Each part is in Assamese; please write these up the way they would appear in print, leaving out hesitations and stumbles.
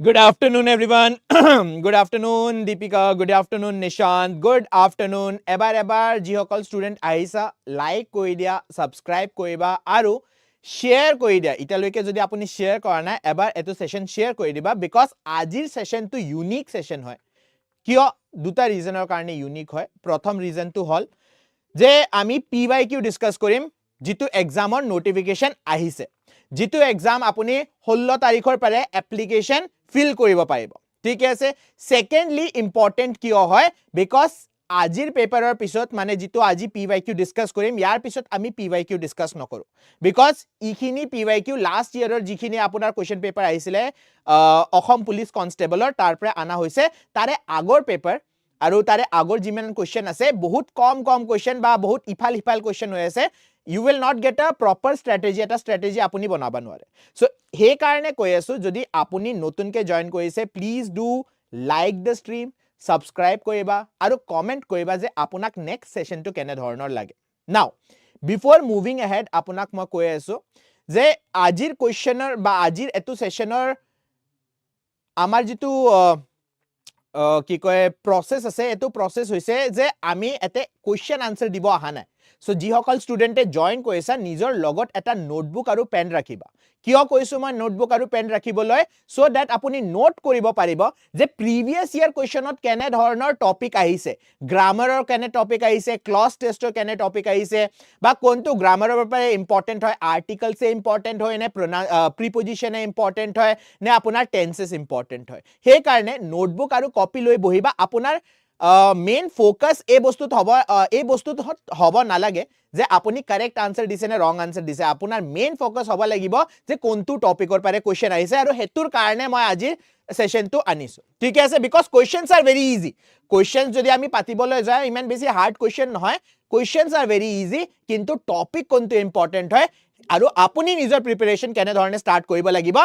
Good afternoon, everyone. Good afternoon, Deepika. Good afternoon, Nishant. Good afternoon. এবাৰ যিসকল ষ্টুডেণ্ট আহিছা লাইক কৰি দিয়া, সাবস্ক্ৰাইব কৰিবা আৰু শ্বেয়াৰ কৰি দিয়া। ইটালৈকে যদি আপুনি শ্বেয়াৰ কৰা নাই এবাৰ এটো সেশন শ্বেয়াৰ কৰি দিবা বিকজ আজিৰ সেশনটো ইউনিক সেশন হয়। কিয় দুটা ৰিজনৰ কাৰণে ইউনিক হয়। প্ৰথম ৰিজনটো হল যে আমি PYQ ডিসকাস কৰিম যেটো এক্সামৰ নোটিফিকেশন আহিছে। যেটো এক্সাম আপুনি 16 তাৰিখৰ পৰা এপ্লিকেশন ফিল কৰিব পাৰিব। ঠিক আছে। সেকেন্ডলি ইম্পৰ্টেন্ট কিয় হয় বিকজ আজিৰ পেপাৰৰ পিছত মানে যেটো আজি PYQ ডিসকাস কৰিম ইয়াৰ পিছত আমি PYQ ডিসকাস নকৰো বিকজ ইখিনি PYQ লাষ্ট ইয়াৰৰ যিখিনি আপোনাৰ কোৱেশ্চন পেপাৰ আহিছিলে অসম পুলিচ কনষ্টেবলৰ তাৰ পৰা আনা হৈছে তাৰে আগৰ পেপাৰ আৰু তাৰে আগৰ যিমান কোৱেশ্চন আছে বহুত কম কোৱেশ্চন বা বহুত ইফাল কোৱেশ্চন হৈ আছে। You will not get a proper strategy, এটা strategy আপুনি বনাব নোৱাৰে। So সেই কাৰণে কৈ আছো যদি আপুনি নতুনকে জয়েন কৰিছে please do like the stream, subscribe কৰিবা আৰু কমেন্ট কৰিবা যে আপোনাক নেক্সট সেশনটো কেনে ধৰণৰ লাগে। নাও বিফোৰ মুভিং ahead আপোনাক মই কৈ আছো যে আজিৰ কোৱেশ্চনৰ বা আজিৰ এটো সেশনৰ আমাৰ যেটো কি কয় প্ৰসেস আছে এটো প্ৰসেস হৈছে যে আমি এতে কোৱেশ্চন আনসাৰ দিব আহা নাই। সো যিসকল ষ্টুডেন্টে জয়েন কৰিছা নিজৰ লগত এটা নোটবুক আৰু পেন ৰাখিবা। কিয় কৈছো মই নোটবুক আৰু পেন ৰাখিবলৈ সো দ্যাট আপুনি নোট কৰিব পাৰিব যে প্ৰিভিয়াস ইয়াৰ কোৱেশ্চনত কেনে ধৰণৰ টপিক আহিছে, গ্ৰামাৰৰ কেনে টপিক আহিছে, ক্লজ টেষ্টৰ কেনে টপিক আহিছে বা কোনটো গ্ৰামাৰৰ বাবে ইম্পৰ্টেন্ট হয়, আৰ্টিকলছে ইম্পৰ্টেন্ট হয় নে প্ৰিপজিশনে ইম্পৰ্টেন্ট হয় নে আপোনাৰ টেন্সেস ইম্পৰ্টেন্ট হয়। সেই কাৰণে নোটবুক আৰু কপি লৈ বহিবা। আপোনাৰ মেইন ফোকাস এই বস্তুত হব নালাগে যে আপুনি কাৰেক্ট আনসাৰ দিছে নে ৰং আনসাৰ দিছে। আপোনাৰ মেইন ফোকাস হব লাগিব যে কোনটো টপিকৰ পাৰে কোৱেশ্চন আহিছে আৰু হেতুৰ কাৰণে মই আজি সেশনটো আনিছো। ঠিক আছে because questions R very easy. Questions যদি আমি পাতিবলৈ যাও ইমান বেছি হাৰ্ড কোৱেশ্চন নহয়। কোৱেশ্চনস আৰ ভেৰি ইজি কিন্তু টপিক কোনটো ইম্পৰ্টেন্ট হয় আৰু আপুনি নিজৰ প্ৰিপাৰেচন কেনে ধৰণে স্টাৰ্ট কৰিব লাগিব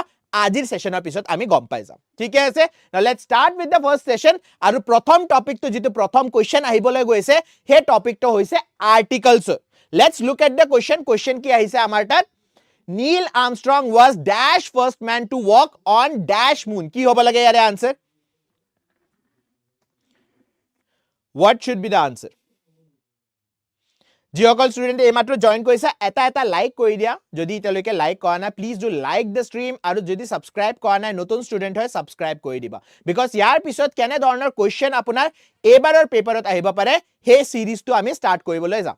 আজিৰ সেশনৰ পিছত আমি গম পাই যাম। ঠিক আছে। Now let's start with the first session আৰু প্ৰথম টপিকটো যেটো প্ৰথম কোৱেশ্চন আহিবলৈ গৈছে হে টপিকটো হৈছে articles. Let's look at the question কি আহিছে আমাৰ তাত Neil Armstrong was dash first man to walk on dash moon কি হ'ব লাগে ইয়াৰে answer what should be the answer যিসকল ষ্টুডেন্ট এইমাত্ৰ জয়েন কৰিছে এটা লাইক কৰি দিয়া। যদি ইতালৈকে লাইক কৰা নাই please do like the stream আৰু যদি সাবস্ক্ৰাইব কৰা নাই নতুন ষ্টুডেন্ট হয় সাবস্ক্ৰাইব কৰি দিবা বিকজ ইয়াৰ পিছত কেনে ধৰণৰ কোৱেশ্চন আপোনাৰ এবাৰৰ পেপাৰত আহিব পাৰে হে সিৰিজটো আমি স্টাৰ্ট কৰিবলৈ যাম।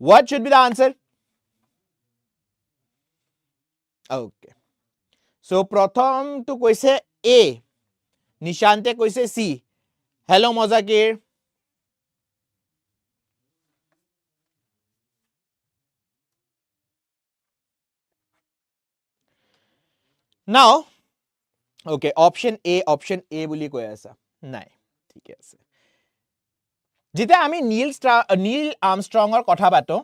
what should be the answer okay so প্ৰথমটো কৈছে A, নিশান্তে কৈছে C। হেল্ল মজাকিৰ Now, okay, option A বুলি কৈ আছা নাই ঠিক আছে। যেতিয়া আমি নীল আৰ্মষ্ট্ৰঙৰ কথা পাতো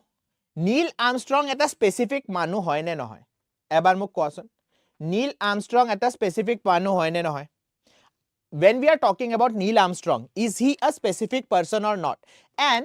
নীল আৰ্মষ্ট্ৰং এটা স্পেসিফিক মানুহ হয় নে নহয় এবাৰ মোক কোৱাচোন নীল আৰ্মষ্ট্ৰং এটা স্পেসিফিক মানুহ হয় নে নহয়। When we are talking about Neil Armstrong, is he a specific person or not? And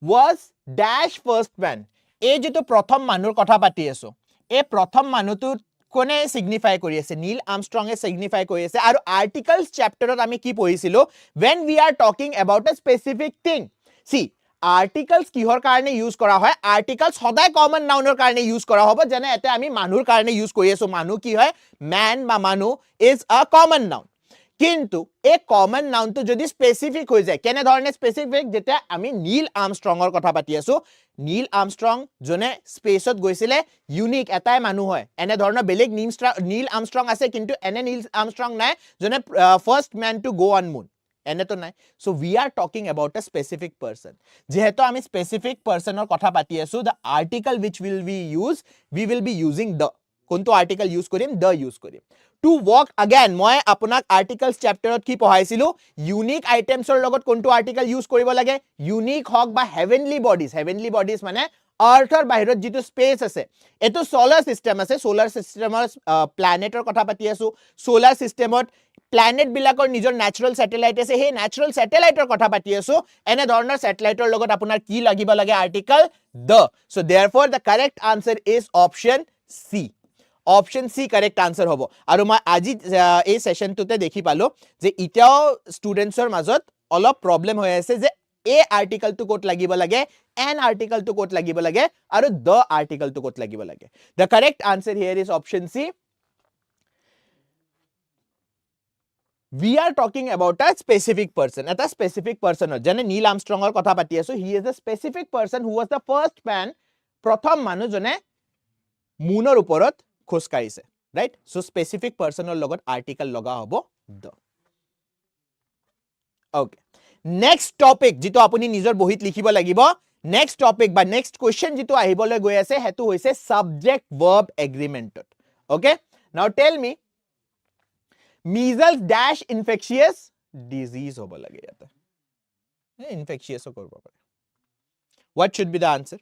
was dash first man এই যেটো প্ৰথম মানুহৰ কথা পাতি আছো এই প্ৰথম মানুহটো কোনে সিগনিফাই কৰি আছে নীল আৰ্মষ্ট্ৰং এ সিগনিফাই কৰি আছে আৰু আৰ্টিকলস চ্যাপ্টাৰত আমি কি পঢ়িছিলো when we are talking about a specific thing see আৰ্টিকলস কিহৰ কাৰণে ইউজ কৰা হয় আৰ্টিকলস সদায় কমন নাউনৰ কাৰণে ইউজ কৰা হ'ব যেনে এতে আমি মানুহৰ কাৰণে ইউজ কৰি আছো মানুহ কি হয় ম্যান বা মানুহ ইজ আ কমন নাউন কিন্তু এই কমন নাউনটো যদি স্পেসিফিক হৈ যায় কেনে ধৰণে স্পেসিফিক যেটা আমি নীল আৰ্মষ্ট্ৰঙৰ কথা পাতি আছো নীল আৰ্মষ্ট্ৰং জনে স্পেসত গৈছিলে ইউনিক এটাই মানুহ হয় এনে ধৰণৰ বেলেগ নীল আৰ্মষ্ট্ৰং আছে কিন্তু এনে নীল আৰ্মষ্ট্ৰং নাই জনে first man to go on moon এনে তো নাই। So we are talking about a specific person যেহেতু আমি স্পেসিফিক পাৰসনৰ কথা পাতি আছো the article which will we use we will be using the কোনটো আৰ্টিকল ইউজ কৰিম দ্য ইউজ কৰিম টু ৱক again মই আপোনাক আৰ্টিকলস চ্যাপ্টাৰত কি পঢ়াইছিলো ইউনিক আইটেমছৰ লগত কোনটো আৰ্টিকল ইউজ কৰিব লাগে ইউনিক হক বা হেভেনলি বডিজ মানে আৰ্থৰ বাহিৰত যেটো স্পেস আছে এটো সোলাৰ সিস্টেম আছে সোলাৰ সিস্টেমৰ প্ল্যানেটৰ কথা পাতি আছো সোলাৰ সিস্টেমত প্ল্যানেট বিলাকৰ নিজৰ ন্যাচাৰাল স্যাটেলাইট আছে হে ন্যাচাৰাল স্যাটেলাইটৰ কথা পাতি আছো এনে ধৰণৰ স্যাটেলাইটৰ লগত আপোনাৰ কি লাগিব লাগে article the so therefore the correct answer is option C option C correct answer হব আৰু মই আজি এই সেশনটোতে দেখি পালো যে ইটাও স্টুডেন্টসৰ মাজত অলপ প্ৰবলেম হৈ আছে যে এ আৰ্টিকলটো কোট লাগিব লাগে এন আৰ্টিকলটো কোট লাগিব লাগে আৰু দ আৰ্টিকলটো কোট লাগিব লাগে the correct answer here is option C we are talking about a specific person eta specific person jane Neil Armstrong or kotha pati asu he is a specific person who was the first man prothom manu jone moonor uporot khoj karise right so specific person or logot article loga hobo the okay next topic jito apuni nijor bohit likhibo lagibo next topic ba next question jito ahibole goi ase hetu hoise subject verb agreement okay now tell me measles dash infectious disease hobo lage yata infectious ho korbo pare what should be the answer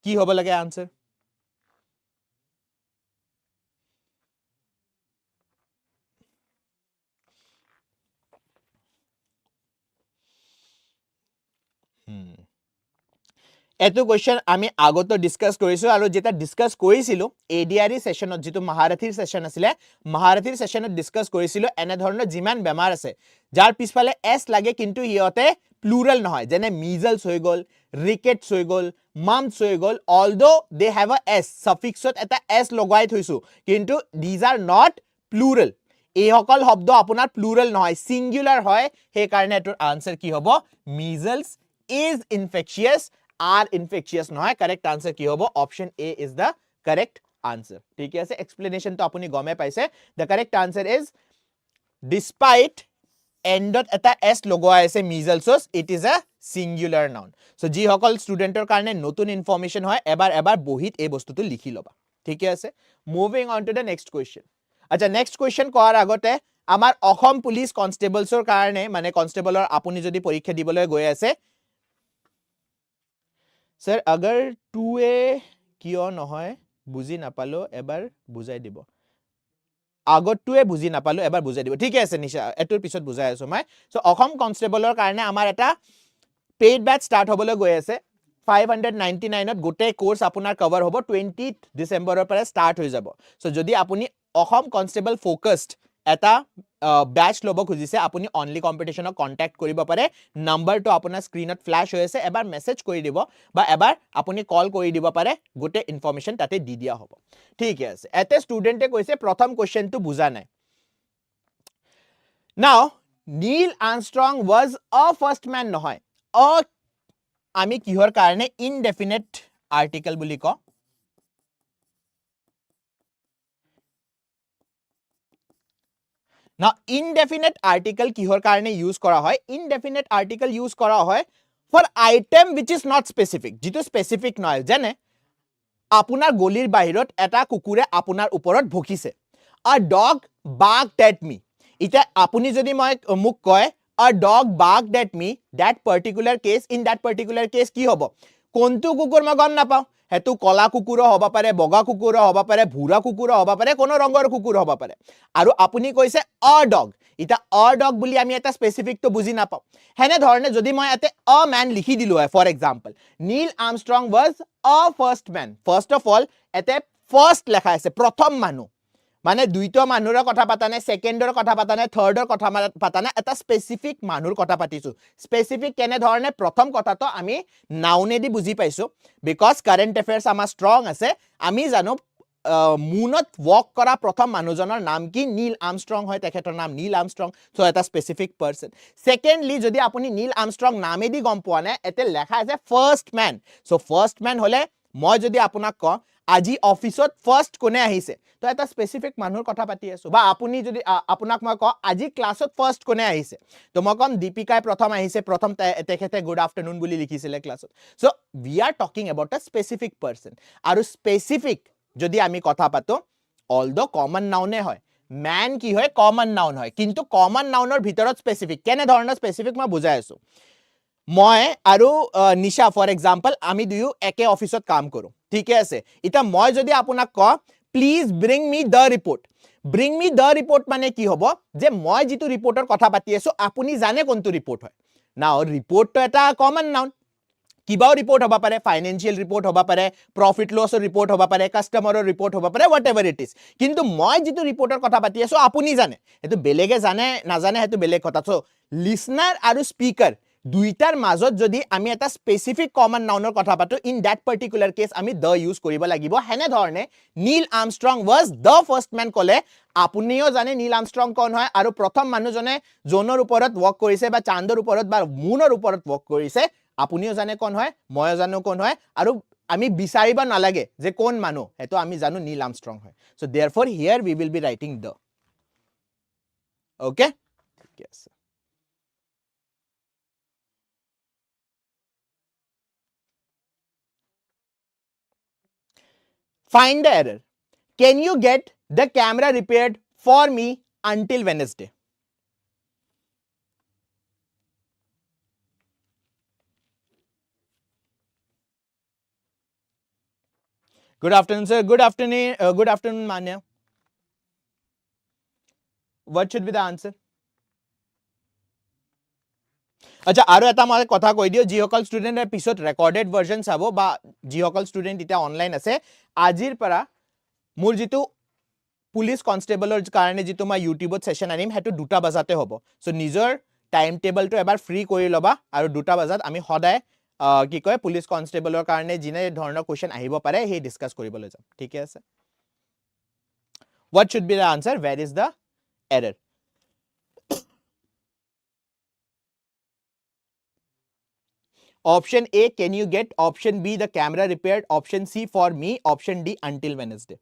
কি hobo lage answer এটো কোয়েশ্চন আমি আগতো ডিসকাস কৰিছো আৰু যেটা ডিসকাস কৰিছিলো এডিআৰই সেশনত যেটো মহাৰথীৰ সেশন আছিল মহাৰথীৰ সেশনত ডিসকাস কৰিছিলো এনে ধৰণৰ জিমান বেমাৰ আছে যাৰ পিছফালে এস লাগে কিন্তু ইয়তে প্লুৰাল নহয় যেনে মিজলস হৈ গল ৰিকেটস হৈ গল মাম্পস হৈ গল অলদো দে হ্যাভ আ এস সাফিক্সত এটা এস লগাই থৈছো কিন্তু দিজ আর নট প্লুৰাল এই সকল শব্দ আপোনাৰ প্লুৰাল নহয় সিঙ্গুলাৰ হয় হে কাৰণে এটোৰ আনসাৰ কি হ'ব measles is infectious are infectious নহয় correct answer কি হ'ব option A is the correct answer ঠিক আছে explanation তো আপুনি গমে পাইছে the correct answer is despite endত এটা s লগোৱা আছে measles it is a singular noun so যি সকল স্টুডেন্টৰ কাৰণে নতুন ইনফৰমেশন হয় এবাৰ বহিত এই বস্তুটো লিখি লবা ঠিক আছে moving on to the next question আচ্ছা next question কোৱাৰ আগতে আমাৰ অসম পুলিশ কনস্টেবলছৰ কাৰণে মানে কনস্টেবলৰ আপুনি যদি পৰীক্ষা দিবলৈ গৈ আছে सर अगर 2A कियो নহয় বুজি নাপালো এবাৰ বুজাই দিব আগতটোৱে বুজি নাপালো এবাৰ বুজাই দিব ঠিক আছে নিশা এটোৰ পিছত বুজাই আছো মই সো অসম কনস্টেবলৰ কাৰণে আমাৰ এটা পেইড ব্যাচ স্টাৰ্ট হ'বলৈ গৈ আছে 599 ত গোটে কোৰ্স আপোনাৰ কভাৰ হ'ব 20 ডিসেম্বৰৰ পৰা স্টাৰ্ট হৈ যাব সো যদি আপুনি অসম কনস্টেবল ফোকাসড এটা ব্যাচ লব খুজিছে আপুনি অনলি কম্পিটিশনক কন্টাক্ট কৰিব পাৰে নাম্বাৰটো আপোনাৰ স্ক্ৰিনত ফ্ল্যাশ হৈ আছে এবাৰ মেসেজ কৰি দিব বা এবাৰ আপুনি কল কৰি দিব পাৰে গোটে ইনফৰমেশন তাতে দি দিয়া হ'ব ঠিক আছে এতে স্টুডেন্টে কৈছে প্ৰথম কোশ্চেনটো বুজা নাই নাও নীল আৰ্মষ্ট্ৰং ওয়াজ আ ফাৰ্স্ট ম্যান নহয় আমি কিহৰ কাৰণে ইনডেফিনিট আৰ্টিকেল বুলি ক Now, indefinite article কিহৰ কাৰণে use কৰা হয় indefinite article use কৰা হয় for item which is not specific যিটো specific নহয় যেনে আপোনাৰ গলিৰ বাহিৰত এটা কুকুৰে আপোনাৰ ওপৰত ভকিছে a dog barked at me ইটা আপুনি যদি মই মুক কয় a dog barked at me that particular case in that particular case কি হ'ব কোনটো কুকুৰ মই গম নাপাও হেতু কলা কুকুৰ হ'ব পাৰে বগা কুকুৰ হ'ব পাৰে ভুৰা কুকুৰ হ'ব পাৰে কোনো ৰঙৰ কুকুৰ হ'ব পাৰে আৰু আপুনি কৈছে a dog ইটা a dog বুলি আমি এটা স্পেসিফিক তো বুজি নাপাও হেনে ধৰণে যদি মই এতে a man লিখি দিলো হয় for example Neil Armstrong was a first man first of all এতে ফাৰ্স্ট লেখা আছে প্ৰথম মানুহ মানে দুইটো মানুহৰ কথা পাতা নাই সেকেন্ডৰ কথা পাতা নাই থাৰ্ডৰ কথা পাতা নাই এটা স্পেসিফিক মানুহৰ কথা পাতিছো স্পেসিফিক কেনে ধৰণে প্ৰথম কথাটো আমি নাউনেদি বুজি পাইছো বিকজ কাৰেন্ট অ্যাফেয়াৰ্স আমাৰ স্ট্ৰং আছে আমি জানো মুনত ওয়াক কৰা প্ৰথম মানুহজনৰ নাম কি নীল আৰ্মষ্ট্ৰং হয় তেখেতৰ নাম নীল আৰ্মষ্ট্ৰং সো এটা স্পেসিফিক পাৰসন সেকেন্ডলি যদি আপুনি নীল আৰ্মষ্ট্ৰং নামেদি গম পোৱা নাই এতে লেখা আছে first man so first man হলে মই যদি আপোনাক ক আজি অফিসত ফার্স্ট কোনে আহিছে তো এটা স্পেসিফিক মানুহৰ কথা পাতি আছো বা আপুনি যদি আপোনাক মই ক আজি ক্লাছত ফার্স্ট কোনে আহিছে তো মই কম দীপিকাই প্ৰথম আহিছে প্ৰথম তেখেতে গুড আফটাৰনুন বুলি লিখিছিলে ক্লাছত so we are talking about আ স্পেসিফিক পাৰসন আৰু স্পেসিফিক যদি আমি কথা পাতো অলদো কমন নাউনে হয় ম্যান কি হয় কমন নাউন হয় কিন্তু কমন নাউনৰ ভিতৰত স্পেসিফিক কেনে ধৰণৰ স্পেসিফিক মই বুজাই আছো মই আৰু নিশা ফৰ এক্সাম্পল আমি দুয়ো একে অফিসত কাম কৰো ঠিক আছে এটা মই যদি আপোনাক ক please bring me the report bring me the report মানে কি হ'ব যে মই যেটো ৰিপৰ্টৰ কথা পাতি আছো আপুনি জানে কোনটো ৰিপৰ্ট হয় now report তো এটা কমন নাউন কিবাও ৰিপৰ্ট হ'ব পাৰে ফাইনান্সিয়েল ৰিপৰ্ট হ'ব পাৰে প্ৰফিট লছৰ ৰিপৰ্ট হ'ব পাৰে কাস্টমাৰৰ ৰিপৰ্ট হ'ব পাৰে whatever it is কিন্তু মই যেটো ৰিপৰ্টৰ কথা পাতি আছো আপুনি জানে এটো বেলেগে জানে নাজানে হেতু বেলেগ কথা সো লিসনাৰ আৰু স্পিকাৰ দুইটাৰ মাজত যদি আমি এটা স্পেসিফিক কমন নাউনৰ কথা পাতো ইন দ্যাট পাৰ্টিকুলাৰ কেস আমি দ ইউজ কৰিব লাগিব হেনে ধৰণে নীল আৰ্মষ্ট্ৰং ওয়াজ দ ফাৰ্ষ্ট ম্যান কলে আপুনিও জানে নীল আৰ্মষ্ট্ৰং কোন হয় আৰু প্ৰথম মানুহজনে জোনৰ ওপৰত ওয়াক কৰিছে বা চান্দৰ ওপৰত বা মুনৰ ওপৰত ওয়াক কৰিছে আপুনিও জানে কোন হয় ময়ো জানো কোন হয় আৰু আমি বিচাৰিব নালাগে যে কোন মানুহ হেতু আমি জানো নীল আৰ্মষ্ট্ৰং হয় so therefore here we will be writing the okay yes find the error can you get the camera repaired for me until Wednesday good afternoon sir good afternoon Manya what should be the answer আচ্ছা আৰু এটা মই কথা কৈ দিও যিসকল ষ্টুডেন্ট এপিসোড ৰেকৰ্ডেড ভাৰ্জন চাব বা যিসকল ষ্টুডেন্ট এটা অনলাইন আছে আজিৰ পৰা মোৰ যেটো পুলিশ কনস্টেবলৰ কাৰণে যেটো মই ইউটিউবত সেশন আনিম হেতু 2টা বজাতে হ'ব সো নিজৰ টাইম টেবলটো এবাৰ ফ্ৰী কৰি লবা আৰু 2টা বজাত আমি সদায় কি কয় পুলিশ কনস্টেবলৰ কাৰণে জিনে ধৰণৰ কোৱেশ্চন আহিব পাৰে হে ডিসকাস কৰিবলৈ যাম ঠিক আছে what should be the answer where is the error option A can you get option B the camera repaired option C for me option D until Wednesday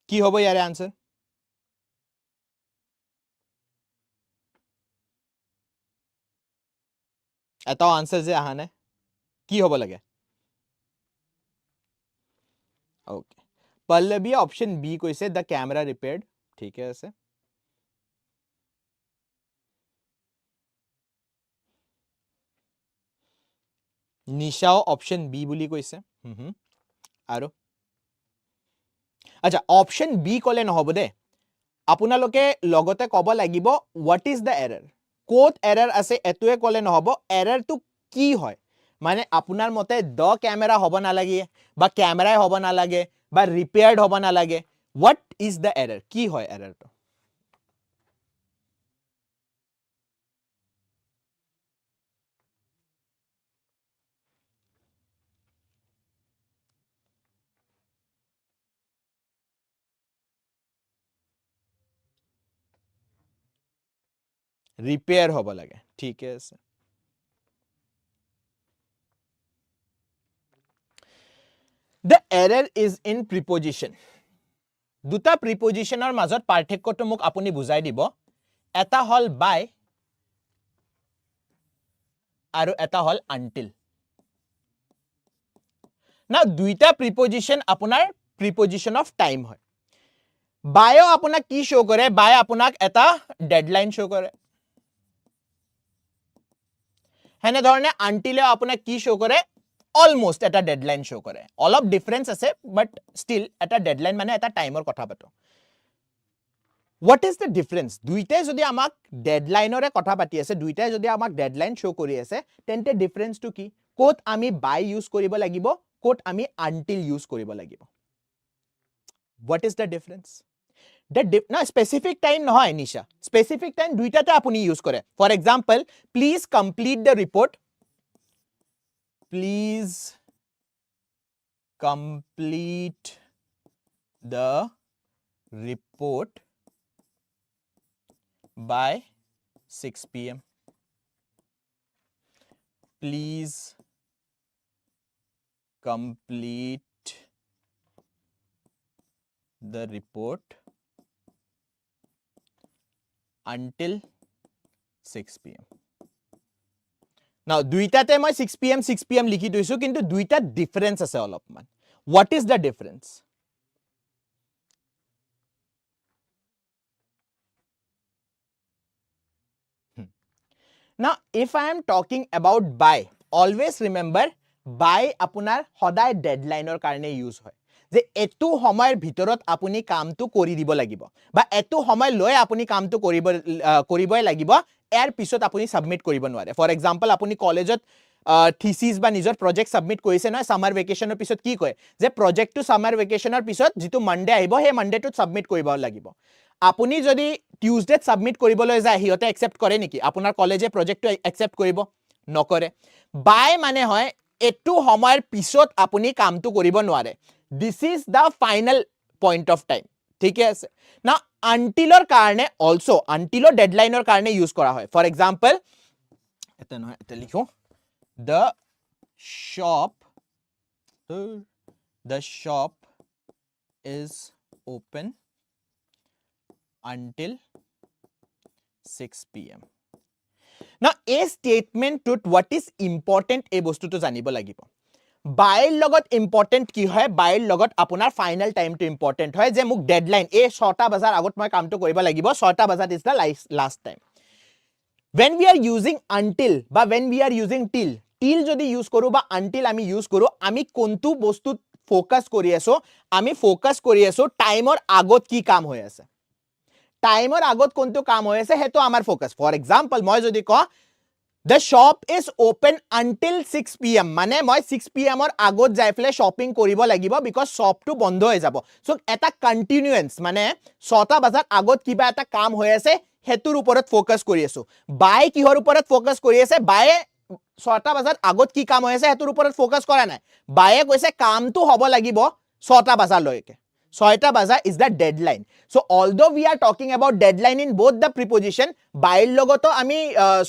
কি হ'ব ইয়াৰ আনসাৰ এটাও আনসাৰ যে আহা নাই কি হ'ব লাগে ওকে পল্লবী অপশন বি কৈছে দ্য ক্যামেৰা ৰিপেয়াৰ্ড ঠিক আছে নিশাও অপশন বি বুলি কৈছে আৰু আচ্ছা অপশন বি কলে নহব দে আপোনালোকে লগতে কব লাগিব what is the error code error আছে এটোৱে কলে নহব এৰৰটো কি হয় মানে আপোনাৰ মতে দ ক্যামেৰা হ'ব নালাগে বা ক্যামেৰাই হ'ব নালাগে বা ৰিপেয়াৰ্ড হ'ব নালাগে what is the error কি হয় এৰৰটো ৰিপেয়াৰ হ'ব লাগে ঠিক আছে the error is in preposition দুটা প্ৰিপজিশনৰ মাজত পাৰ্থক্যটো মোক আপুনি বুজাই দিব এটা হল by আৰু এটা হল until না দুইটা প্ৰিপজিশন আপোনাৰ প্ৰিপজিশন অফ টাইম হয় বায়ো আপোনাক কি শো কৰে বাই আপোনাক এটা ডেডলাইন শো কৰে হেনে ধৰণে আনটিলে আপোনাক কি শো কৰে অলমোস্ট এটা ডেডলাইন শো কৰে অলপ ডিফাৰেন্স আছে বাট স্টিল এটা ডেডলাইন মানে এটা টাইমৰ কথা পাতো what is the difference দুইটাই যদি আমাক ডেডলাইনৰে কথা পাতি আছে দুইটাই যদি আমাক ডেডলাইন শো কৰি আছে তেন্তে ডিফাৰেন্সটো কি কোড আমি বাই ইউজ কৰিব লাগিব কোড আমি আনটিল ইউজ কৰিব লাগিব what is the difference না স্পেসিফিক টাইম নহয় নিশা স্পেসিফিক টাইম দুইটাতে আপুনি ইউজ কৰে for example please complete the report please complete the report by 6 p.m. Please complete the report until 6 p.m. Now, দুইটাতে মই 6 p.m. লিখি দিছো কিন্তু দুইটা ডিফারেন্স আছে অলপমান what is the difference? Now, if I am talking about by, always remember by apunar hodai deadline or karne use hoy. যে এটো সময়ৰ ভিতৰত আপুনি কামটো কৰি দিব লাগিব বা এটো সময় লৈ আপুনি কামটো কৰিবই লাগিব এৰ পিছত আপুনি সাবমিট কৰিব নোৱাৰে ফৰ এক্সাম্পল আপুনি কলেজত থিসিস বা নিজৰ প্ৰজেক্ট সাবমিট কৰিছে নহয় সামাৰ ভেকেশনৰ পিছত কি কয় যে প্ৰজেক্টটো সামাৰ ভেকেশনৰ পিছত যেটো মনডে আহিব হে মনডেটো সাবমিট কৰিব লাগিব আপুনি যদি টিউজডে সাবমিট কৰিবলৈ যায় হিয়তে একসেপ্ট কৰে নেকি আপোনাৰ কলেজে প্ৰজেক্টটো একসেপ্ট কৰিব নকৰে বাই মানে হয় এটো সময়ৰ পিছত আপুনি কামটো কৰিব নোৱাৰে this is the final point of time ঠিক আছে না until karne also until deadline karne use kora hoy for example eta noy eta likho the shop is open until 6 p.m. now a statement to what is important a bostu to janibo lagibo বাইৰ লগত ইম্পৰ্টেন্ট কি হয় বাইৰ লগত আপোনাৰ ফাইনাল টাইমটো ইম্পৰ্টেন্ট হয় যে মোক ডেডলাইন এই 6টা বজাৰ আগত মই কামটো কৰিব লাগিব 6টা বজাত is the last time when we are using until বা when we are using till যদি ইউজ কৰো বা until আমি ইউজ কৰো আমি কোনটো বস্তুত ফোকাস কৰি আছো আমি ফোকাস কৰি আছো টাইমৰ আগত কি কাম হৈ আছে টাইমৰ আগত কোনটো কাম হৈ আছে হেটো আমাৰ ফোকাস ফৰ এক্সাম্পল মই যদি ক The shop is open until 6 p.m. মানে মই 6 p.m. or আগত যাই ফলে shopping কৰিব লাগিব because shop to বন্ধ হৈ যাব so এটা continuance মানে 6টা বজাৰ আগত কিবা এটা কাম হৈ আছে হেতুৰ ওপৰত ফোকাস কৰি আছো বাই কিহৰ ওপৰত ফোকাস কৰি আছে বাই 6টা বজাৰ আগত কি কাম হৈ আছে হেতুৰ ওপৰত ফোকাস কৰা নাই বায়ে কৈছে কামটো হ'ব লাগিব 6টা বজাৰ লৈকে 6টা বজাৰ is the deadline so although we are talking about deadline in both the preposition বাইৰ লগতো আমি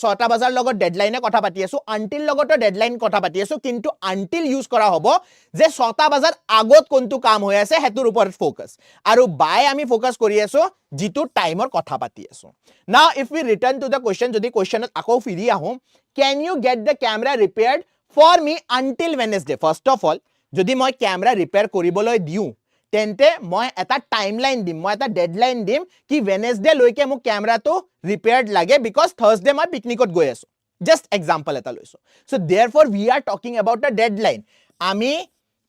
6টা বজাৰ লগত ডেডলাইনে কথা পাতি আছো until লগতো ডেডলাইন কথা পাতি আছো কিন্তু until ইউজ কৰা হ'ব যে 6টা বজাৰ আগত কোনটো কাম হৈ আছে হেতুৰ ওপৰত ফোকাস আৰু বাই আমি ফোকাস কৰি আছো যেটো টাইমৰ কথা পাতি আছো now if we return to the question যদি কোৱেশ্চনত আকৌ ফিৰি আহো can you get the camera repaired for me until Wednesday first of all যদি মই ক্যামেৰা ৰিপেয়াৰ কৰিবলৈ দিও তেন্তে মই এটা টাইমলাইন দিম মই এটা ডেডলাইন দিম কি ওয়েডনেসডে লৈকে মোক ক্যামেৰাটো ৰিপেয়াৰ্ড লাগে বিকজ থাৰ্সডে মই পিকনিকত গৈ আছো জাস্ট এক্সাম্পল এটা লৈছো so therefore we are talking about a deadline আমি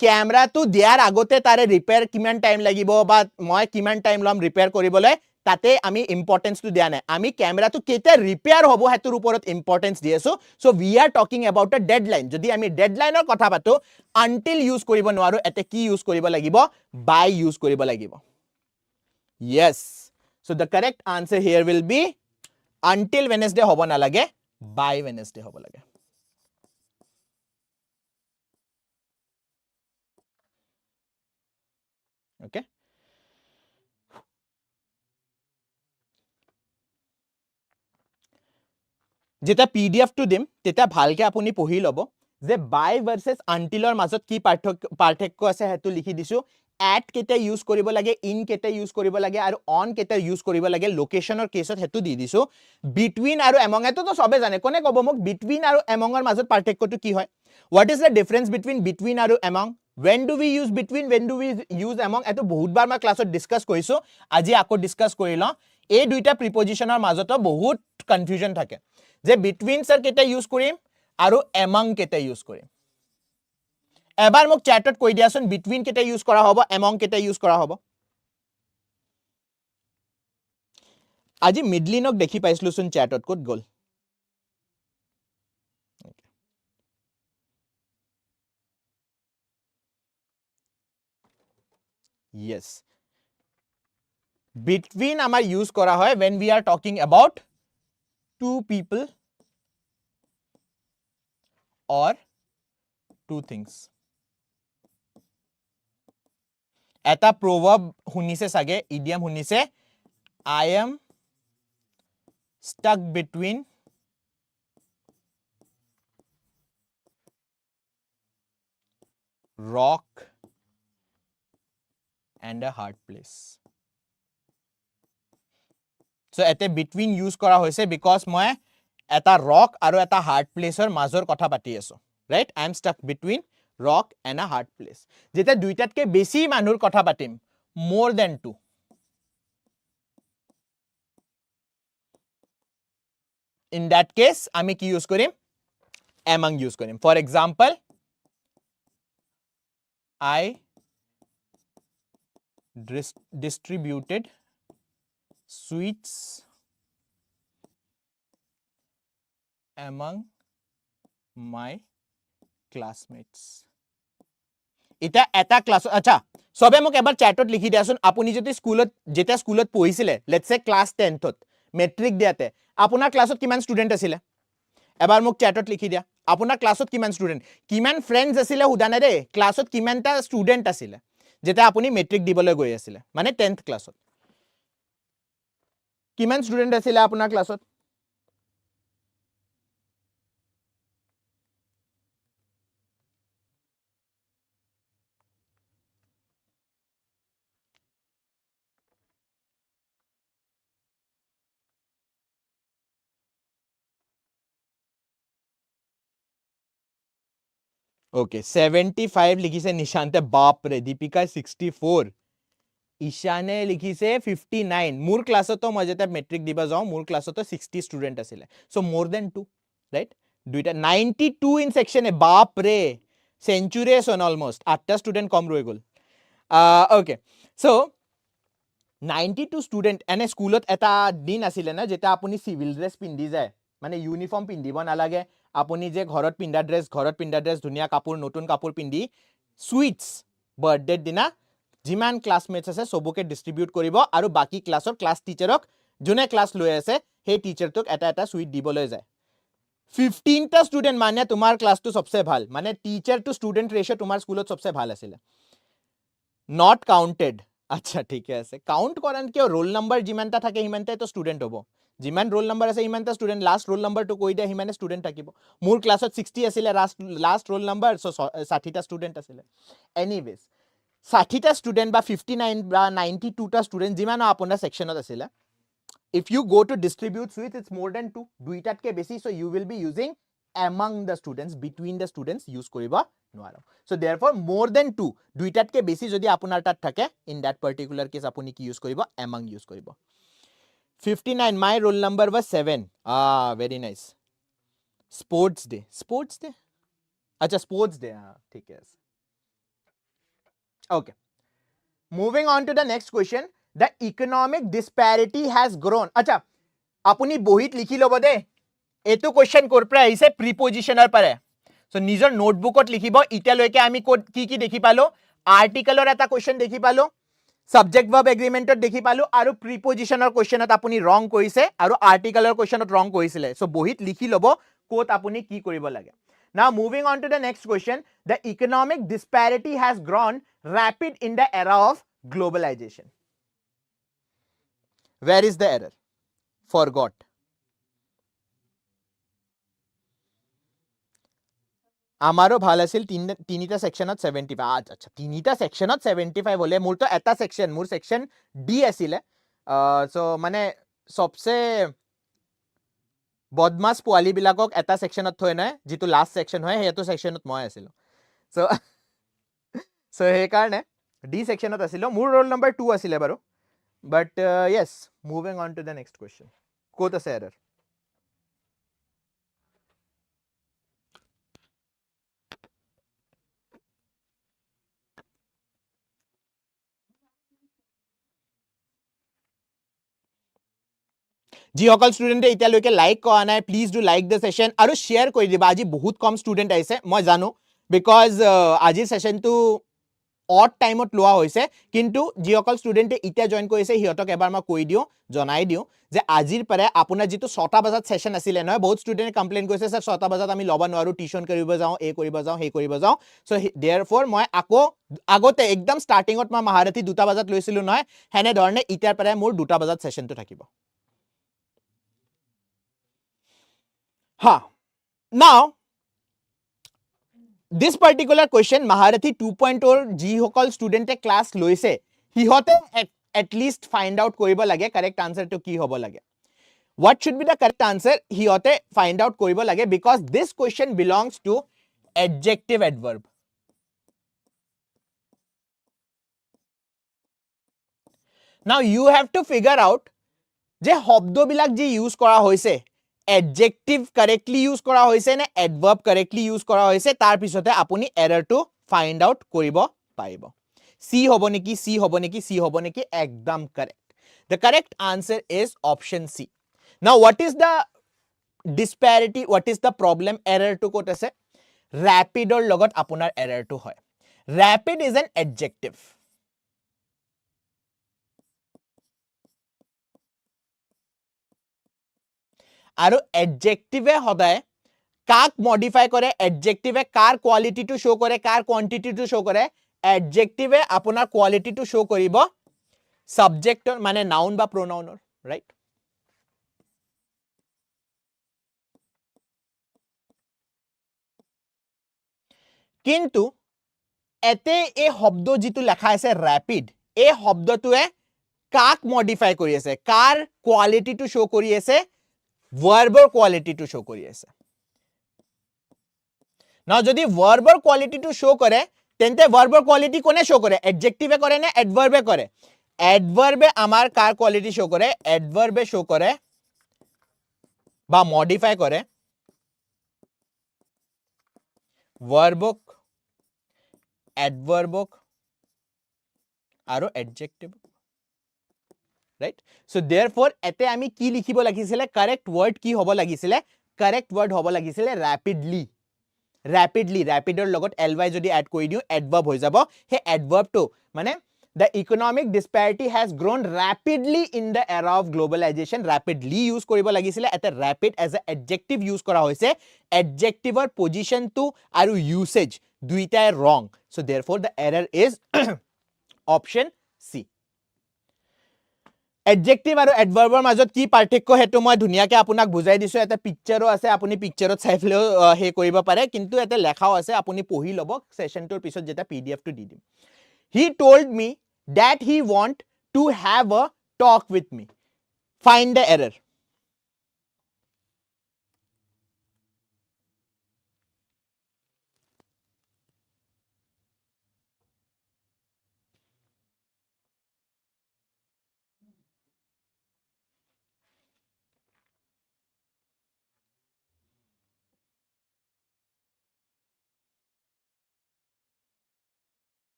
ক্যামেৰাটো দিয়াৰ আগতে তাৰে ৰিপেয়াৰ কিমান টাইম লাগিব বা মই কিমান টাইম লম ৰিপেয়াৰ কৰিবলৈ তাতে আমি ইম্পৰ্টেন্সটো দিয়া নাই আমি ক্যামেৰাটো কেতিয়া ৰিপেয়াৰ হ'ব হেতুৰ ওপৰত ইম্পৰ্টেন্স দি আছো so we are talking about a deadline যদি আমি ডেডলাইনৰ কথা পাতো until ইউজ কৰিব নোৱাৰো এতে কি ইউজ কৰিব লাগিব by ইউজ কৰিব লাগিব yes so the correct answer here will be until Wednesday হ'ব নালাগে by Wednesday হ'ব লাগে okay যেটা পিডিএফ টু দিম তেটা ভালকে আপুনি পঢ়ি লব যে বাই ভাৰ্সেস আনটিলৰ মাজত কি পাৰ্থক্য আছে হেতু লিখি দিছো এট কেতে ইউজ কৰিব লাগে ইন কেতে ইউজ কৰিব লাগে আৰু অন কেতে ইউজ কৰিব লাগে লোকেশনৰ কেছত হেতু দি দিছো বিটুইন আৰু এমং এটো তো সবে জানে কোনে কব মোক বিটুইন আৰু এমংৰ মাজত পাৰ্থক্যটো কি হয় what is the difference between between আৰু among when do we use between when do we use among এটো বহুত বাৰ মই ক্লাছত ডিসকাস কৰিছো আজি আকৌ ডিসকাস কৰি ল এই দুইটা প্ৰিপজিশনৰ মাজত বহুত কনফিউজন থাকে যে between স্যাৰ কেটা ইউজ কৰিম আৰু among কেটা ইউজ কৰিম এবাৰ মোক চ্যাটত কৈ দিয়াছোন between কেটা ইউজ কৰা হ'ব among কেটা ইউজ কৰা হ'ব আজি মিডলিনক দেখি পাইছলুছোন চ্যাটত কত গল yes between আমাৰ ইউজ কৰা হয় when we are talking about two people or two things এটা proverb শুনিছে সাগে idiom শুনিছে I am stuck between rock and a hard place so এতে between use কৰা হৈছে because মই এটা rock আৰু এটা hard placeৰ মাজৰ কথা পাতি আছো right I am stuck between rock and a hard place যেটা দুইটাতকে বেছি মানুহৰ কথা পাতিম more than two in that case আমি কি ইউজ কৰিম among ইউজ কৰিম for example I distributed sweets among my classmates এটা এটা ক্লাস আচ্ছা সবে মোক এবাৰ চ্যাটত লিখি দিয়াচোন আপুনি যদি স্কুলত যেটা স্কুলত পঢ়িছিলে লেটস সে ক্লাস 10ত মেট্ৰিক দিয়াতে আপোনাৰ ক্লাছত কিমান ষ্টুডেন্ট আছিল এবাৰ মোক চ্যাটত লিখি দিয়া আপোনাৰ ক্লাছত কিমান ষ্টুডেন্ট কিমান ফ্ৰেন্ডস আছিল হুদানে দে ক্লাছত কিমানটা ষ্টুডেন্ট আছিল যেটা আপুনি মেট্ৰিক দিবলৈ গৈ আছিল মানে 10th ক্লাছত কিমান ষ্টুডেন্ট আছিল আপোনাৰ ক্লাছত Okay, 75 লিখিছে নিশান্তে বাপৰে দীপিকা 64 ঈশানে লিখিছে 59 মোৰ ক্লাছতো মই যেটা মেট্ৰিক দিবা যাও মোৰ ক্লাছতো 60 ষ্টুডেন্ট আছিল সো মোৰ দেন 2 ৰাইট দুইটা 92 ইন সেকশন এ বাপৰে সেঞ্চুৰিয়েশন অলমোস্ট 8টা ষ্টুডেন্ট কম ৰৈ গল ওকে সো 92 ষ্টুডেন্ট এনে স্কুলত এটা দিন আছিল না যেটা আপুনি সিভিল ড্রেস পিন্ধি যায় মানে ইউনিফর্ম পিন্ধিব নালাগে আপুনি যে ঘৰত পিন্ধা ড্ৰেছ ধুনিয়া কাপোৰ নতুন কাপোৰ পিন্ধি সুইটস বাৰ্থডে দিনা যিমান ক্লাসমেটস আছে সবকে ডিস্ট্ৰিবিউট কৰিব আৰু বাকি ক্লাছৰ ক্লাস টিচাৰক যোনে ক্লাস লৈ আছে সেই টিচাৰটোক এটা এটা সুইট দিবলৈ যায় 15টা ষ্টুডেন্ট মানে তোমাৰ ক্লাসটো সবচে ভাল মানে টিচাৰ টু ষ্টুডেন্ট ৰেশিও তোমাৰ স্কুলত সবচে ভাল আছিল নট কাউন্টেড আচ্ছা ঠিক আছে কাউন্ট কৰান কিয় ৰোল নাম্বাৰ যিমানটা থাকে হিমানটাই তো ষ্টুডেন্ট হ'ব যিমান ৰোল নাম্বাৰ আছে হিমানটা ষ্টুডেন্ট লাষ্ট ৰোল নাম্বাৰটো কৈ দিয়া হিমানে ষ্টুডেন্ট থাকিব মোৰ ক্লাছত 60 আছিল লাষ্ট ৰোল নাম্বাৰ 60টা ষ্টুডেন্ট আছিল এনিৱেজ 60টা ষ্টুডেন্ট বা 59 বা 92টা ষ্টুডেন্ট যিমান আপোনাৰ সেকশনত আছিল if you go to distribute with it's more than 2 দুইটাতকে বেছি so you will be using among the students between the students use কৰিব নোৱাৰো so therefore more than 2 দুইটাতকে বেছি যদি আপোনাৰ তাত থাকে in that particular case আপুনি কি ইউজ কৰিব among ইউজ কৰিব 59 my roll number was 7 very nice sports day acha sports day ठीक है okay moving on to the next question the economic disparity has grown acha apuni bohit likhi lobo de etu question kor pra aise prepositioner pare so nijor notebook ot likhibo ita loike ami ki dekhi palo article or eta question dekhi palo subject verb agreement ot dekhi palo aru prepositioner question ot apuni wrong koise aru article or question ot wrong koisile so bohit likhi lobo kot apuni ki koribo lage now moving on to the next question the economic disparity has grown rapid in the era of globalization where is the error forgot আমাৰো ভাল আছিল তিনিটা সেকশনত 75 আচ্ছা তিনিটা সেকশনত 75 হলে মোৰ তো এটা সেকশন মোৰ সেকশন ডি আছিল সো মানে সবসে বদমাস পোৱালি বিলাকক এটা সেকশনত থৈ নাই যেটো লাষ্ট সেকশন হয় হেটো সেকশনত মই আছিল সো সো হে কাৰণে ডি সেকশনত আছিল মোৰ ৰোল নম্বৰ 2 আছিল বাৰু বাট yes moving on to the next question কোত আছে এৰৰ যিসকল ষ্টুডেণ্টে এতিয়ালৈকে লাইক কৰা নাই please do like the session আৰু শ্বেয়াৰ কৰি দিবা আজি বহুত কম ষ্টুডেণ্ট আহিছে মই জানো বিকজ আজিৰ সেশনটো অড টাইমত লোৱা হৈছে কিন্তু যিসকল ষ্টুডেণ্টে এতিয়া জইন কৰিছে সিহঁতক এবাৰ মই কৈ দিওঁ জনাই দিওঁ যে আজিৰ পৰা আপোনাৰ যিটো 6টা বজাত সেশন আছিল নহয় বহুত ষ্টুডেণ্টে কমপ্লেইন কৰিছে স্যাৰ 6টা বজাত আমি ল'ব নোৱাৰো টিউশন কৰিব যাওঁ এই কৰিব যাওঁ সেই কৰিব যাওঁ সো দেয়াৰফৰ মই আকৌ আগতে একদম ষ্টাৰ্টিঙত মই মহাৰথী 2টা বজাত লৈছিলো নহয় হেনে ধৰণে ইতিয়াৰ পৰা মোৰ 2টা বজাত সেশনটো থাকিব now this particular question Maharathi 2.0 যিসকল ষ্টুডেণ্টে ক্লাস লৈছে হিহতে at least find out কৰিব লাগে correct answer to কি হ'ব লাগে what should be the correct answer হিহতে find out কৰিব লাগে because this question belongs to adjective adverb now you have to figure out যে শব্দবিলাক যি ইউজ কৰা হৈছে adjective correctly use কৰা হৈছে নে adverb correctly use কৰা হৈছে তাৰ পিছতে আপুনি error টো find out কৰিব পাৰিব C হ'ব নেকি C হ'ব নেকি C হ'ব নেকি একদম correct the correct answer is option C now what is the disparity what is the problem error টো ক'ত আছে rapid or লগত আপোনাৰ error টো হয় rapid is an adjective আৰু adjective সদায় কাক মডিফাই কৰে adjective কাৰ কোৱালিটি টো শো কৰে কাৰ কোৱান্টিটি টো শো কৰে adjective আপোনাৰ কোৱালিটি টো শো কৰিব সাবজেক্টৰ মানে নাউন বা pronounৰ ৰাইট কিন্তু এতে এই শব্দ যেটো লেখা আছে ৰ্যাপিড এই শব্দটোৱে কাক মডিফাই কৰি আছে কাৰ কোৱালিটি টো শো কৰি আছে ভাৰ্বৰ কোৱালিটি টো শো কৰি আছে না যদি ভাৰ্বৰ কোৱালিটি টো শো কৰে তেন্তে ভাৰ্বৰ কোৱালিটি কোনে শো কৰে এডজেক্টিভে কৰে নে এডভাৰ্বে কৰে এডভাৰ্বে আমাৰ কাৰ কোৱালিটি শো কৰে এডভাৰ্বে শো কৰে বা মডিফাই কৰে ভাৰ্বক এডভাৰ্বক আৰু এডজেক্টিভ right so therefore এতে আমি কি লিখিব লাগিছিলে correct word কি হ'ব লাগিছিলে correct word হ'ব লাগিছিলে rapidly rapidৰ লগত ly যদি add কৰি দিও adverb হৈ যাব হে adverb টো মানে the economic disparity has grown rapidly in the era of globalization rapidly use কৰিব লাগিছিলে এতে rapid as a adjective use কৰা হৈছে adjectiveৰ position টো আৰু usage দুইটাই wrong so therefore the error is option C adjective আৰু adverbৰ মাজত কি পাৰ্থক্য হেতু মই ধুনিয়াকে আপোনাক বুজাই দিছো এটা পিকচাৰো আছে আপুনি পিকচাৰত চাইফলেও হে কৰিব পাৰে কিন্তু এটা লেখাও আছে আপুনি পঢ়ি লব সেশনটোৰ পিছত যেটা pdf টো দি দিম he told me that he want to have a talk with me find the error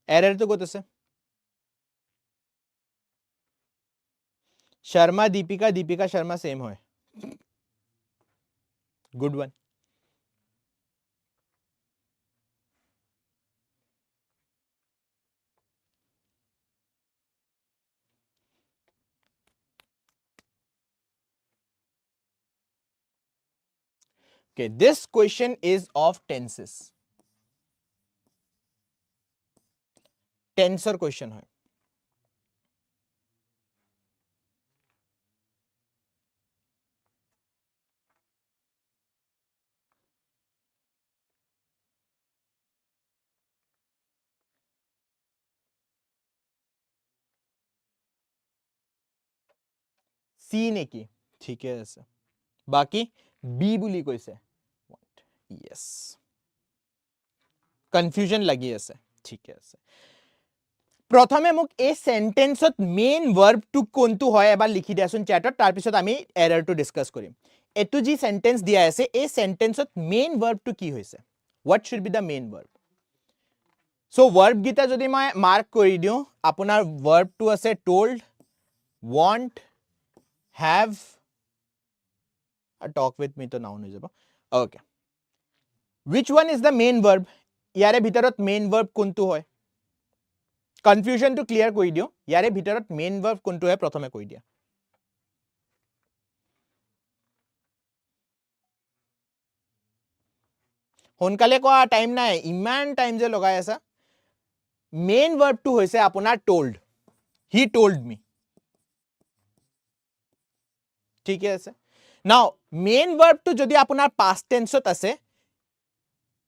error to ক'ত আছে শৰ্মা দীপিকা শৰ্মা সেম হয় good one okay this question is of tenses টেন্সৰ question হয় C নেকি ঠিকে আছে বাকি B বুলি কৈছে yes confusion লাগি আছে ঠিকে আছে প্ৰথমে মোক এই সেন্টেন্সত মেইন ভাৰ্ব টু কোনটো হয় এবাৰ লিখি দিয়াছোন চ্যাটত তাৰ পিছত আমি এৰৰ টু ডিসকাস কৰিম এটো যি সেন্টেন্স দিয়া আছে এই সেন্টেন্সত মেইন ভার্ব টু কি হৈছে what should be the main verb so verb গিটা যদি মই মার্ক কৰি দিও আপোনাৰ verb টু আছে told want have talk with me to noun হৈ যাব okay which one is the main verb ইয়াৰে ভিতৰত main verb কোনটো হয় confusion to clear কৰি দিও ইয়াৰে ভিতৰত main verb কোনটো হয় প্ৰথমে কৈ দিয়া হনকালে কোৱা টাইম নাই ইমান টাইম যে লগাই আছে main verb to হৈছে আপোনাৰ told he told me ঠিক আছে now main verb to যদি আপোনাৰ past tense ত আছে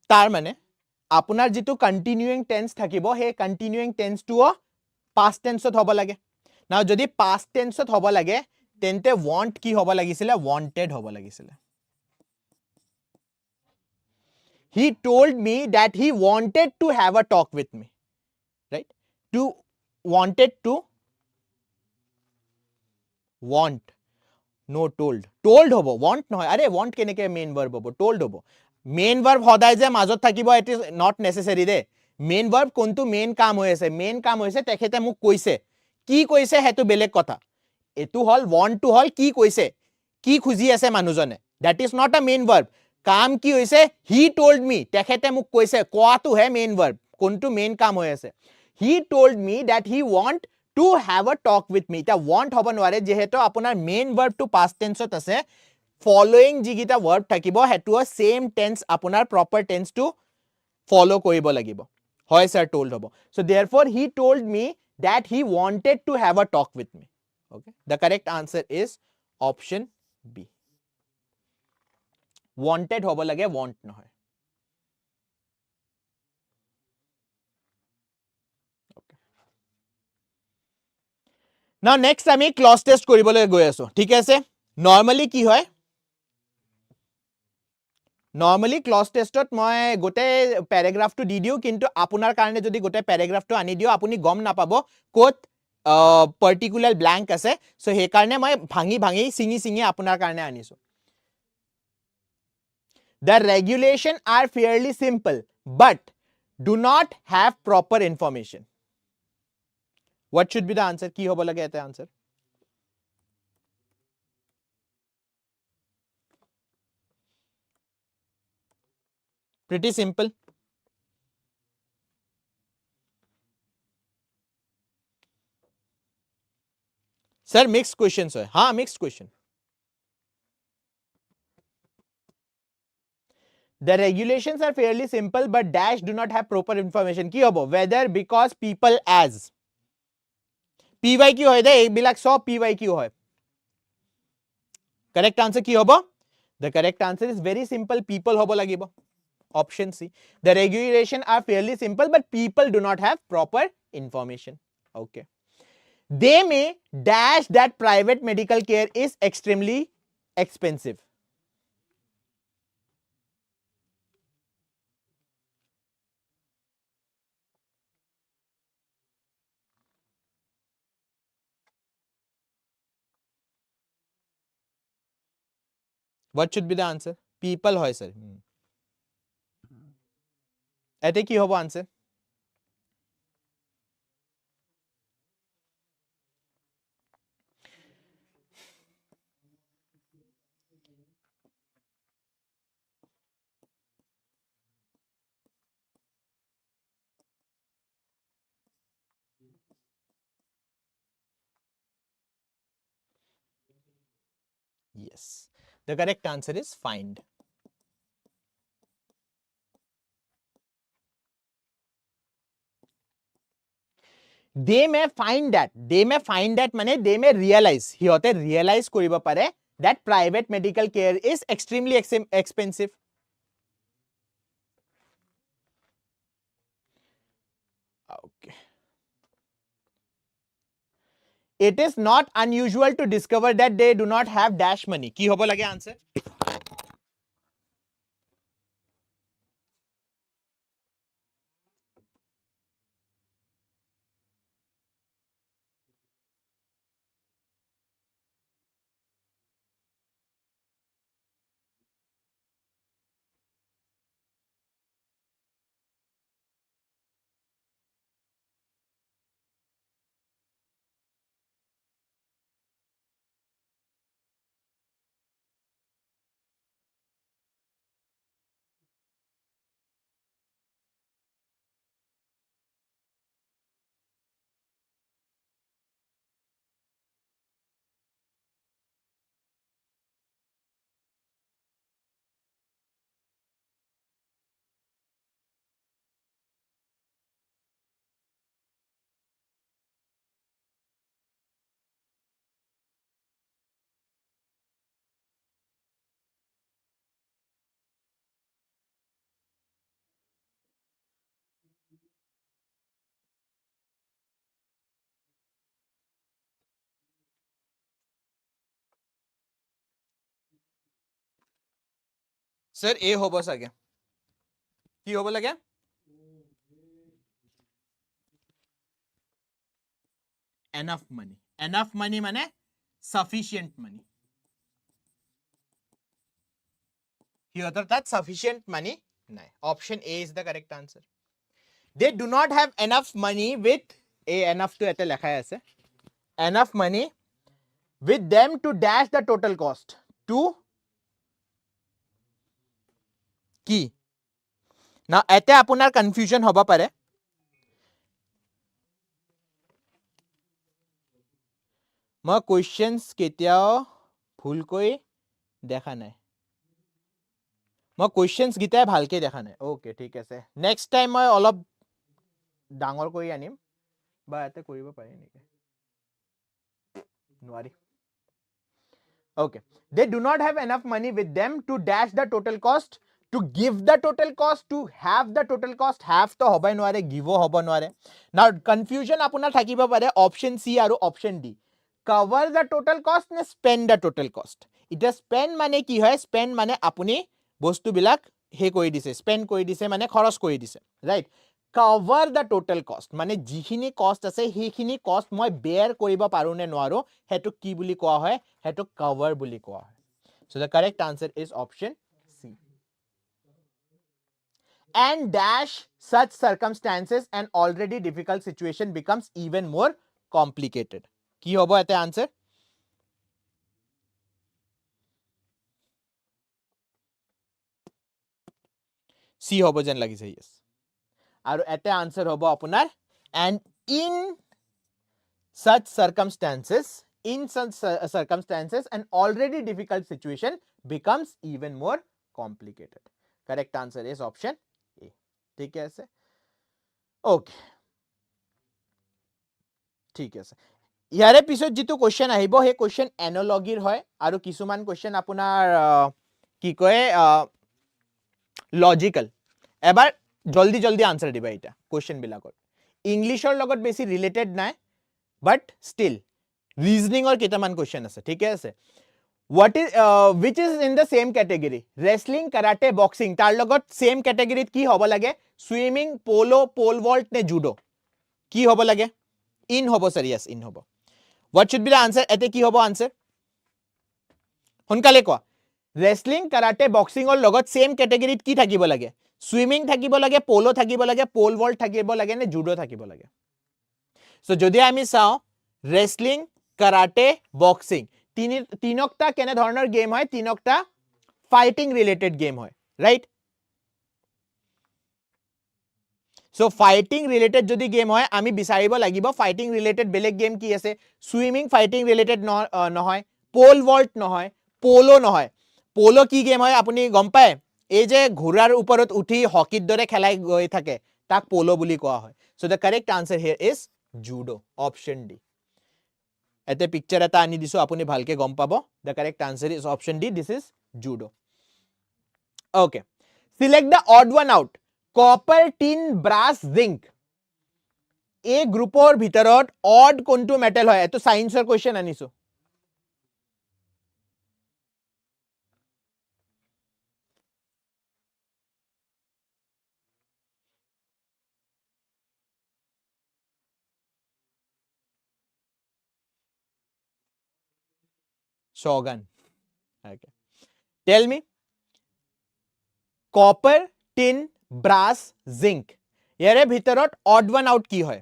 তাৰ মানে আপোনাৰ যেটো continuing tense থাকিব হে continuing tense to past tense ত হ'ব লাগে now যদি past tense ত হ'ব লাগে তেন্তে want কি হ'ব লাগিছিলে wanted হ'ব লাগিছিলে he told me that he wanted to have a talk with me right to wanted to want no told হ'ব, want নহয়, আৰে want কেনেকে মেইন ভাৰ্ব হ'ব, told হ'ব। মেইন ভাৰ্ব সদায় যে মাজত থাকিব ইট ইজ নট নেচেচাৰী দে। মেইন ভাৰ্ব কোনটো মেইন কাম হৈ আছে, মেইন কাম হৈছে তেখেতে মোক কৈছে, কি কৈছে সেইটো বেলেগ কথা। এইটো হল want টো হল কি কৈছে, কি খুজি আছে মানুহজনে, that is not a main verb। কাম কি হৈছে, he told me, তেখেতে মোক কৈছে, কোৱাটোহে মেইন ভাৰ্ব, কোনটো মেইন কাম হৈ আছে। he told me that he want to have a talk with me। এতিয়া want হ'ব নোৱাৰে যেহেতু আপোনাৰ মেইন ভাৰ্বটো past tense ত আছে, ফলোইং যিকেইটা ভাৰ্ব থাকিব সেইটো সেম টেন্স আপোনাৰ প্ৰপাৰ টেন্সটো ফলো কৰিব লাগিব। হয় স্যাৰ told হ'ব। so therefore he told me that he wanted to have a talk with me। okay, the correct answer is option B। wanted হ'ব লাগে, want নহয়। now next আমি ক্লজ টেষ্ট কৰিবলৈ গৈ আছো, ঠিক আছে। নৰ্মালি কি হয়, নৰ্মালি ক্লজ টেষ্টত মই গোটেই পেৰাগ্ৰাফটো দি দিওঁ, কিন্তু আপোনাৰ কাৰণে যদি গোটেই পেৰাগ্ৰাফটো আনি দিওঁ আপুনি গম নাপাব ক'ত পাৰ্টিকুলাৰ ব্ল্যাঙ্ক আছে। সো সেইকাৰণে মই ভাঙি ভাঙি চিঙি চিঙি আপোনাৰ কাৰণে আনিছো। The regulation are fairly simple but do not have proper information। What should be the answer? কি হ'ব লাগে এটা answer? Pretty simple। Sir, mixed questions হয়, हाँ mixed question। The regulations are fairly simple but dash do not have proper information। কি হ'ব? Whether, because, people, as। PYQ হয় দে, এইবিলাক সব PYQ হয়। Correct answer কি হ'ব? The correct answer is very simple, people হ'ব লাগিব। Option C। The regulation are fairly simple but people do not have proper information। Okay। They may dash that private medical care is extremely expensive। What should be the answer? People হয় sir। এতে কি হ'ব answer? Yes, the correct answer is find। They may find that, মানে they may realize, সিহঁতে realize কৰিব পাৰে that private medical care is extremely expensive। Okay। It is not unusual to discover that they do not have dash money। কি হ'ব লাগে answer? Sir, A হ'ব চাগে। কি হ'ব লাগে? Enough money। Enough money মানে sufficient money। সিহঁতৰ তাত sufficient money নাই. Option A is the correct answer. They do not have enough money with enough to ete lekhai ase. Enough money with them to dash the total cost to কি? Now ete apunar confusion hoba pare. মই questions কেতিয়াও ভুলকৈ দেখা নাই. মই questions গিটাই ভালকে দেখা নাই. Okay, ঠিক আছে. Next time মই অলপ ডাঙৰ কৰি আনিম বা এতে কৰিব পাৰি নেকি? নোৱাৰি. Okay. They do not have enough money with them to dash the total cost, to give the total cost, to have the total cost. Have to hobai noare, give hobo noare. Now confusion apunar thakiba pare option C aru option D. Cover the total cost ne spend the total cost. It is spend mane ki hoy? Spend mane apuni bostu bilak he koi dise, spend koi dise mane kharos koi dise, right? Cover the total cost মানে যিখিনি কষ্ট আছে সেইখিনি কষ্ট মই বেয়াৰ কৰিব পাৰো নে নোৱাৰো হেতু কি বুলি কোৱা হয় হেতু কভাৰ বুলি কোৱা হয় so the correct answer is option C and dash such circumstances an already difficult situation becomes even more complicated কি হ'ব এতে answer C হ'ব যেন লাগিছে yes আৰু এতে answer হ'ব আপোনাৰ and in such circumstances an already difficult situation becomes even more complicated correct answer is option A ঠিক আছে okay ঠিক আছে ইয়াৰে পিছত যেটো কোশ্চেন আহিব হে কোশ্চেন এনালজিৰ হয় আৰু কিছুমান কোশ্চেন আপোনাৰ কি কয় লজিক্যাল এবাৰ জলদি জলদি আনসাৰ দিবা এটা কোশ্চেন বিলাকৰ ইংলিশৰ লগত বেছি ৰিলেটেড নাই but still reasoning or kitaman question ase thik hai ase what is which is in the same category wrestling karate boxing tar logot same category ki hobo lage swimming polo pole vault ne judo ki hobo lage in hobo sir yes in hobo what should be the answer ete ki hobo answer honkale koa wrestling karate boxing or logot same category ki thakibo lage swimming thakibo lage polo thakibo lage pole vault thakibo lage ne judo thakibo lage so jodi ami sao wrestling karate boxing তিনকটা কেনে ধৰণৰ গেম হয় তিনকটা ফাইটিং ৰিলেটেড গেম হয় ৰাইট সো ফাইটিং ৰিলেটেড যদি গেম হয় আমি বিচাৰিব লাগিব ফাইটিং ৰিলেটেড বেলেগ গেম কি আছে সুইমিং ফাইটিং ৰিলেটেড নহয় পোল ভল্ট নহয় পোলো নহয় পোলো কি গেম হয় আপুনি গম পায় এই যে ঘোঁৰাৰ ওপৰত উঠি হকিৰ দৰে খেলাই গৈ থাকে তাক পোলো বুলি কোৱা হয় so the correct answer here is judo option D এতে পিকচাৰ এটা আনি দিছো আপুনি ভালকে গম পাব the correct answer is option D this is judo okay select the odd one out copper tin brass zinc এই গ্ৰুপৰ ভিতৰত odd কোনটো মেটেল হয় এটো সায়েন্সৰ কোশ্চেন আনিছো shogun okay tell me copper tin brass zinc ইয়াৰে ভিতৰত odd one out কি হয়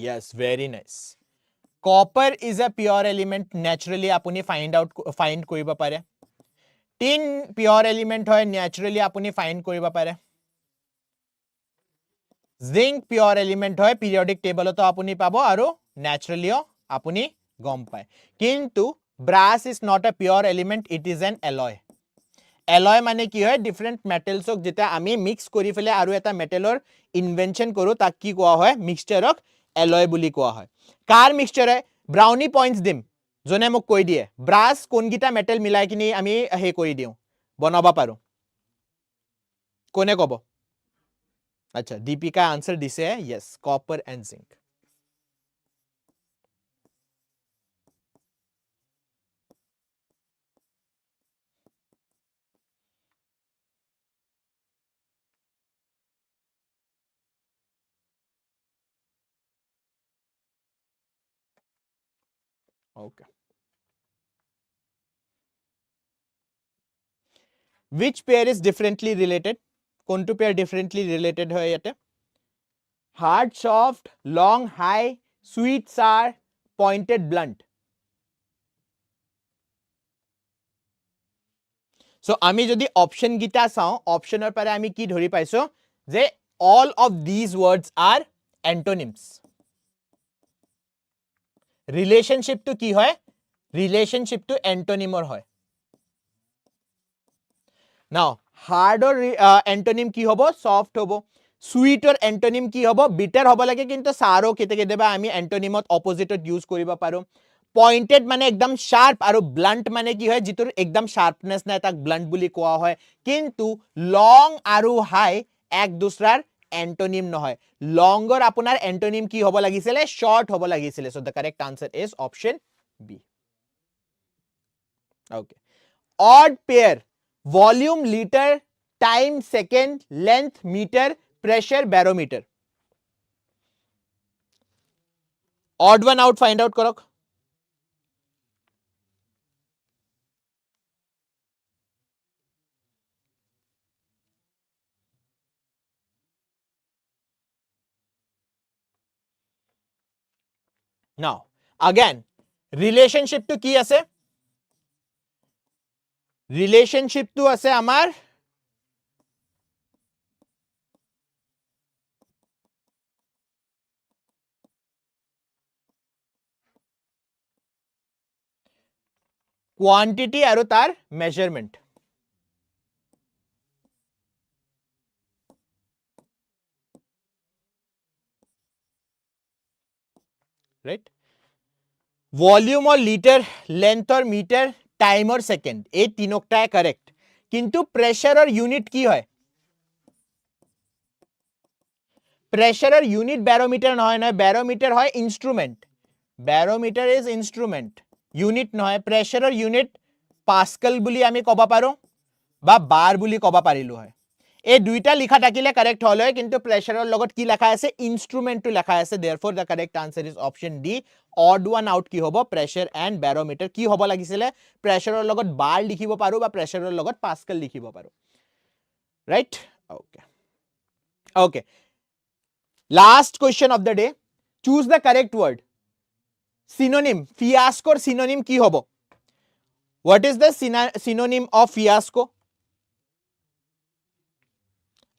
yes very nice copper is a pure element naturally apuni find koriba pare tin pure element hoy naturally apuni find koriba pare zinc pure element hoy periodic table to apuni pabo aru naturally apuni gom pai kintu brass is not a pure element it is an alloy alloy mane ki hoy different metals ok jeta ami mix kori fele aru eta metalor invention koru tak ki koa hoy mixture ok alloy buli koa hoy car mixture hai brownie points dim jone mok koi die brass kon gita metal milai kini ami he kori diu banaba paru kone kobo acha deepika answer dise yes copper and zinc Okay. Which pair is differently related? কোনটো pair differently related হয় ইয়াতে? Hard, soft, long, high, sweet, sour, pointed, blunt. So আমি যদি অপশন গিটা চাও অপশনৰ পৰা আমি কি ধৰি পাইছো যে all of these words are antonyms. Relationship to কি হয়? Relationship to antonymৰ হয়. Now hard or antonym কি হ'ব? Soft হ'ব. Sweet or antonym কি হ'ব? Bitter হ'ব লাগে কিন্তু sour কেতিয়াবা আমি antonymত opposite use কৰিব পাৰো. Pointed মানে একদম sharp আৰু blunt মানে কি হয় যিটোৰ একদম sharpness নাই তাক blunt বুলি কোৱা হয় কিন্তু long আৰু high এক দুসৰাৰ antonym নহয়. Longer আপোনাৰ antonym কি হ'ব লাগিছিলে? Short হ'ব লাগিছিলে. So the correct answer is option B. Okay. Odd pair. Volume, liter, time, second, length, meter, pressure, barometer. Odd one out, find out korok. Now, again, relationship to ki ase? Relationship to ase amar quantity aru tar measurement. Right? Volume or liter, length or meter, time or second. এই তিনকটাই correct. কিন্তু pressure or unit কি হয়? Pressure or unit barometer নহয় নহয় barometer হয় instrument. Barometer is instrument. Unit নহয় pressure or unit pascal বুলি আমি কবা পাৰো বা bar বুলি কবা পাৰিলো হয়. এই দুইটা লিখা থাকিলে correct হল হয় কিন্তু pressure or লগত কি লেখা আছে instrument to লেখা আছে therefore the correct answer is option D. Odd one out কি হ'ব pressure and barometer কি হ'ব লাগিছিলে pressure or লগত bar লিখিব পাৰো বা pressure or লগত pascal লিখিব পাৰো. Right? Okay. Okay. Last question of the day. Choose the correct word. Synonym. Fiasco synonym ki hobo? What is the synonym of fiasco?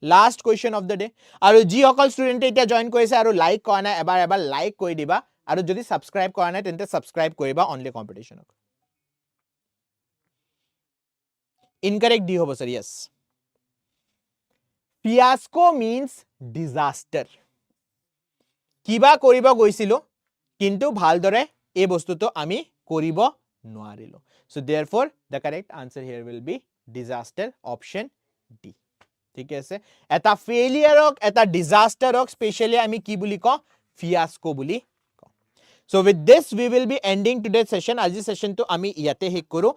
Last question of the day. Aru ji hokol student eta join korise aru like kora na ebar like koi diba aru jodi subscribe kora na tente subscribe koriba only competition. Incorrect di hobo sir. Yes. Fiasco means disaster. Kiba koriba goisilo কিন্তু ভালদৰে এই বস্তুটো আমি কৰিব নোৱাৰিলো. So therefore the correct answer here will be disaster option D. ঠিক আছে এটা failure ok eta disaster ok specially আমি কি বুলি ক fiasco বুলি ক. So with this we will be ending today's session. আজি session to আমি ইয়াতে শেষ কৰো.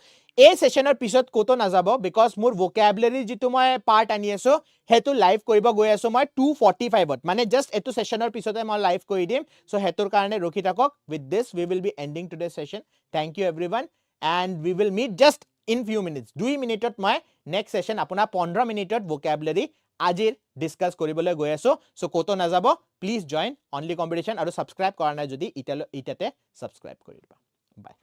এই সেশনৰ পিছত কোটো নাযাব because মোৰ vocabulary যিটো মই পাৰ্ট আনি আছো হেতু লাইভ কৰিব গৈ আছো মই 2:45 মানে জাস্ট এটো সেশনৰ পিছতে মই লাইভ কৰি দিম সো হেতুৰ কাৰণে ৰখি থাকক. With this we will be ending today's session. Thank you everyone and we will meet just in few minutes. 2 মিনিটত মই next session আপোনাৰ 15 মিনিটত vocabulary আজিৰ ডিসকাস কৰিবলৈ গৈ আছো. সো কোটো নাযাব প্লিজ জয়েন only competition আৰু সাবস্ক্ৰাইব কৰা নাই যদি ইটাতে সাবস্ক্ৰাইব কৰি দিবা. বাই.